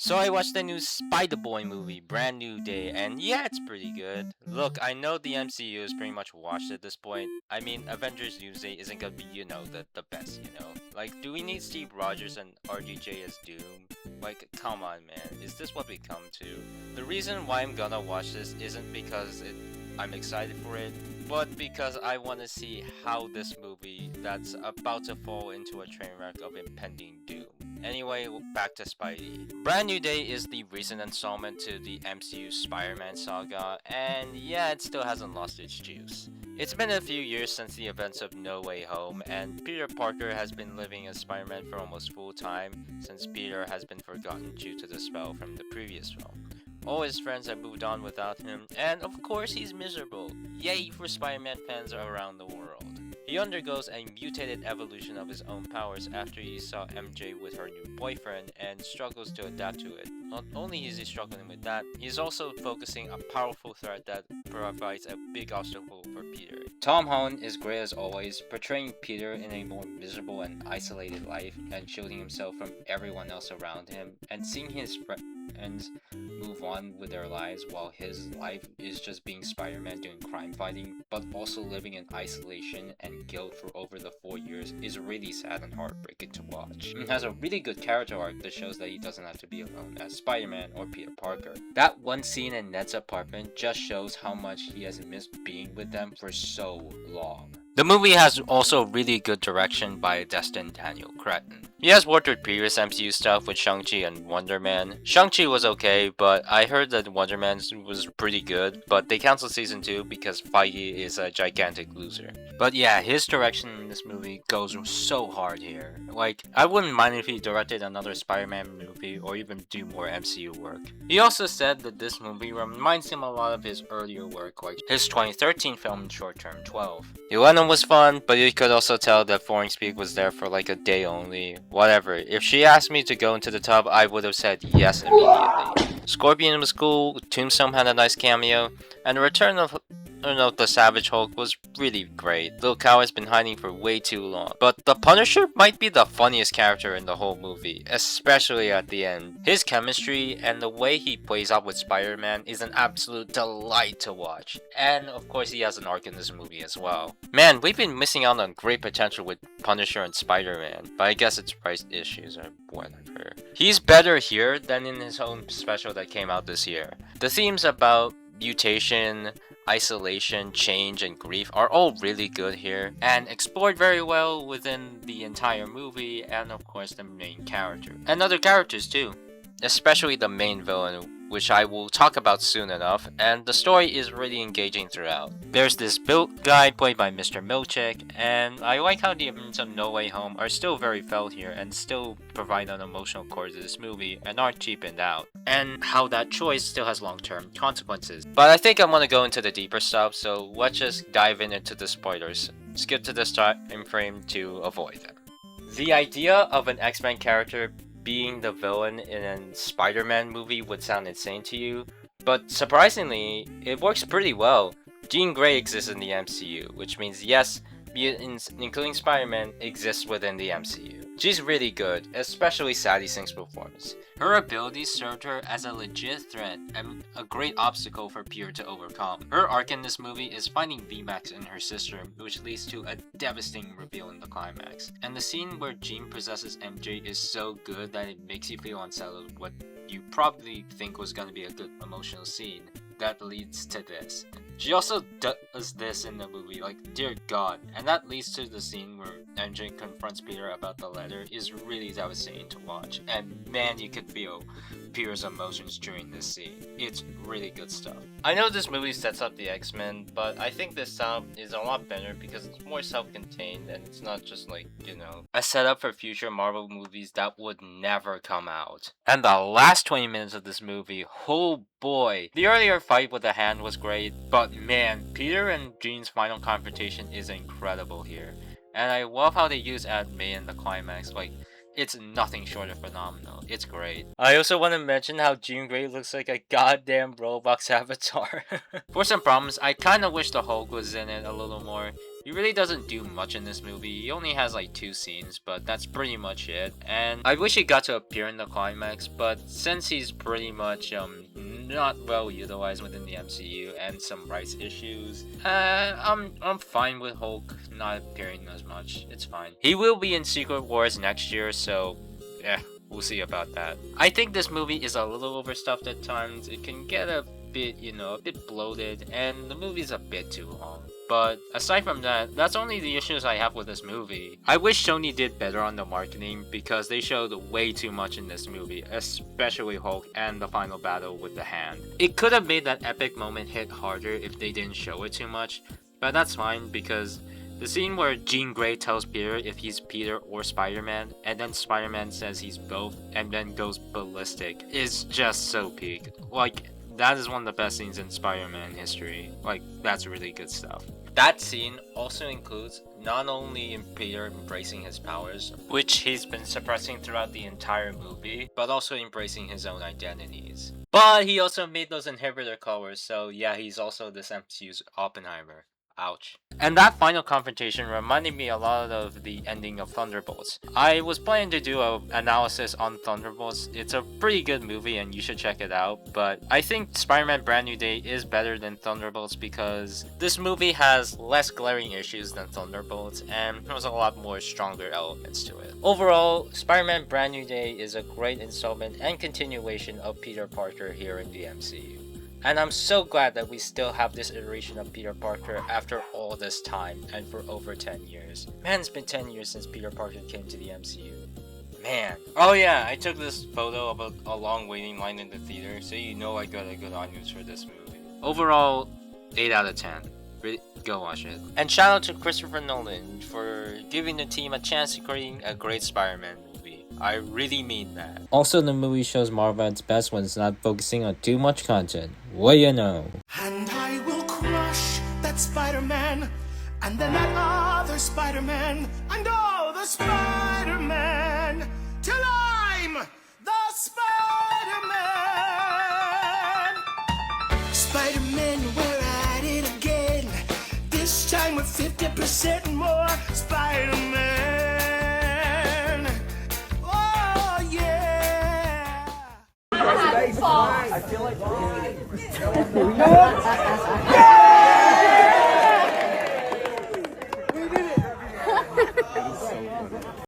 So I watched the new Spider-Boy movie, Brand New Day, and yeah, it's pretty good. Look, I know the MCU is pretty much washed at this point. I mean, Avengers Doomsday isn't gonna be, the best, Like, do we need Steve Rogers and RDJ as Doom? Like, come on, man. Is this what we come to? The reason why I'm gonna watch this isn't because I'm excited for it, but because I want to see how this movie that's about to fall into a train wreck of impending doom. Anyway, back to Spidey. Brand New Day is the recent installment to the MCU Spider-Man saga, and yeah, it still hasn't lost its juice. It's been a few years since the events of No Way Home, and Peter Parker has been living as Spider-Man for almost full time, since Peter has been forgotten due to the spell from the previous film. All his friends have moved on without him, and of course he's miserable. Yay for Spider-Man fans around the world. He undergoes a mutated evolution of his own powers after he saw MJ with her new boyfriend and struggles to adapt to it. Not only is he struggling with that, he's also focusing a powerful threat that provides a big obstacle for Peter. Tom Holland is great as always, portraying Peter in a more miserable and isolated life and shielding himself from everyone else around him, and seeing his friends move on with their lives while his life is just being Spider-Man doing crime fighting, but also living in isolation and guilt for over the 4 years is really sad and heartbreaking to watch. It has a really good character arc that shows that he doesn't have to be alone as Spider-Man or Peter Parker. That one scene in Ned's apartment just shows how much he has missed being with them for so long. The movie has also really good direction by Destin Daniel Cretton. He has worked with previous MCU stuff with Shang-Chi and Wonder Man. Shang-Chi was okay, but I heard that Wonder Man was pretty good, but they canceled season 2 because Feige is a gigantic loser. But yeah, his direction in this movie goes so hard here. Like, I wouldn't mind if he directed another Spider-Man movie or even do more MCU work. He also said that this movie reminds him a lot of his earlier work, like his 2013 film Short Term 12. Yelena was fun, but you could also tell that Foreign Speak was there for like a day only. Whatever, if she asked me to go into the tub, I would have said yes immediately. Scorpion was cool, Tombstone had a nice cameo, and the return of the Savage Hulk was really great. Lil Cow has been hiding for way too long. But the Punisher might be the funniest character in the whole movie, especially at the end. His chemistry and the way he plays off with Spider-Man is an absolute delight to watch. And of course he has an arc in this movie as well. Man, we've been missing out on great potential with Punisher and Spider-Man, but I guess it's price issues or whatever. He's better here than in his own special that came out this year. The themes about mutation, isolation, change, and grief are all really good here, and explored very well within the entire movie, and of course the main character. And other characters too, especially the main villain, which I will talk about soon enough, and the story is really engaging throughout. There's this built guy played by Mr. Milchick, and I like how the events of No Way Home are still very felt here and still provide an emotional core to this movie and aren't cheapened out, and how that choice still has long-term consequences. But I think I want to go into the deeper stuff, so let's just dive into the spoilers. Skip to this time frame to avoid them. The idea of an X-Men character being the villain in a Spider-Man movie would sound insane to you, but surprisingly, it works pretty well. Jean Grey exists in the MCU, which means yes, mutants, including Spider-Man, exist within the MCU. She's really good, especially Sadie Sink's performance. Her abilities served her as a legit threat and a great obstacle for Peter to overcome. Her arc in this movie is finding VMAX in her sister, which leads to a devastating reveal in the climax. And the scene where Jean possesses MJ is so good that it makes you feel unsettled, what you probably think was gonna be a good emotional scene that leads to this. She also does this in the movie, like, dear god, and that leads to the scene where MJ confronts Peter about the letter is really devastating to watch, and man, you could feel Peter's emotions during this scene. It's really good stuff. I know this movie sets up the X-Men, but I think this time is a lot better because it's more self-contained and it's not just like, a setup for future Marvel movies that would never come out. And the last 20 minutes of this movie, oh boy. The earlier fight with the hand was great, but man, Peter and Jean's final confrontation is incredible here. And I love how they use Aunt May in the climax, like, it's nothing short of phenomenal. It's great. I also want to mention how Jean Grey looks like a goddamn Roblox avatar. For some problems, I kinda wish the Hulk was in it a little more. He really doesn't do much in this movie. He only has like 2 scenes, but that's pretty much it. And I wish he got to appear in the climax, but since he's pretty much not well utilized within the MCU and some rights issues, I'm fine with Hulk not appearing as much. It's fine. He will be in Secret Wars next year, so yeah, we'll see about that. I think this movie is a little overstuffed at times. It can get a bit, a bit bloated, and the movie's a bit too long. But aside from that, that's only the issues I have with this movie. I wish Sony did better on the marketing because they showed way too much in this movie, especially Hulk and the final battle with the hand. It could have made that epic moment hit harder if they didn't show it too much, but that's fine because the scene where Jean Grey tells Peter if he's Peter or Spider-Man, and then Spider-Man says he's both and then goes ballistic, is just so peak. Like, that is one of the best scenes in Spider-Man history. Like, that's really good stuff. That scene also includes not only Peter embracing his powers, which he's been suppressing throughout the entire movie, but also embracing his own identities. But he also made those inhibitor colors, so yeah, he's also this MCU's Oppenheimer. Ouch. And that final confrontation reminded me a lot of the ending of Thunderbolts. I was planning to do an analysis on Thunderbolts. It's a pretty good movie and you should check it out, but I think Spider-Man Brand New Day is better than Thunderbolts because this movie has less glaring issues than Thunderbolts and there's a lot more stronger elements to it. Overall, Spider-Man Brand New Day is a great installment and continuation of Peter Parker here in the MCU. And I'm so glad that we still have this iteration of Peter Parker after all this time and for over 10 years. Man, it's been 10 years since Peter Parker came to the MCU. Man. Oh yeah, I took this photo of a long waiting line in the theater, so you know I got a good audience for this movie. Overall, 8 out of 10. Really, go watch it. And shout out to Christopher Nolan for giving the team a chance to create a great Spider-Man movie. I really mean that. Also, the movie shows Marvel at its best when it's not focusing on too much content. What you know? And I will crush that Spider-Man, and then that other Spider-Man, and all the Spider-Man, till I'm the Spider-Man. Spider-Man, we're at it again. This time with 50% more Spider-Man. I feel like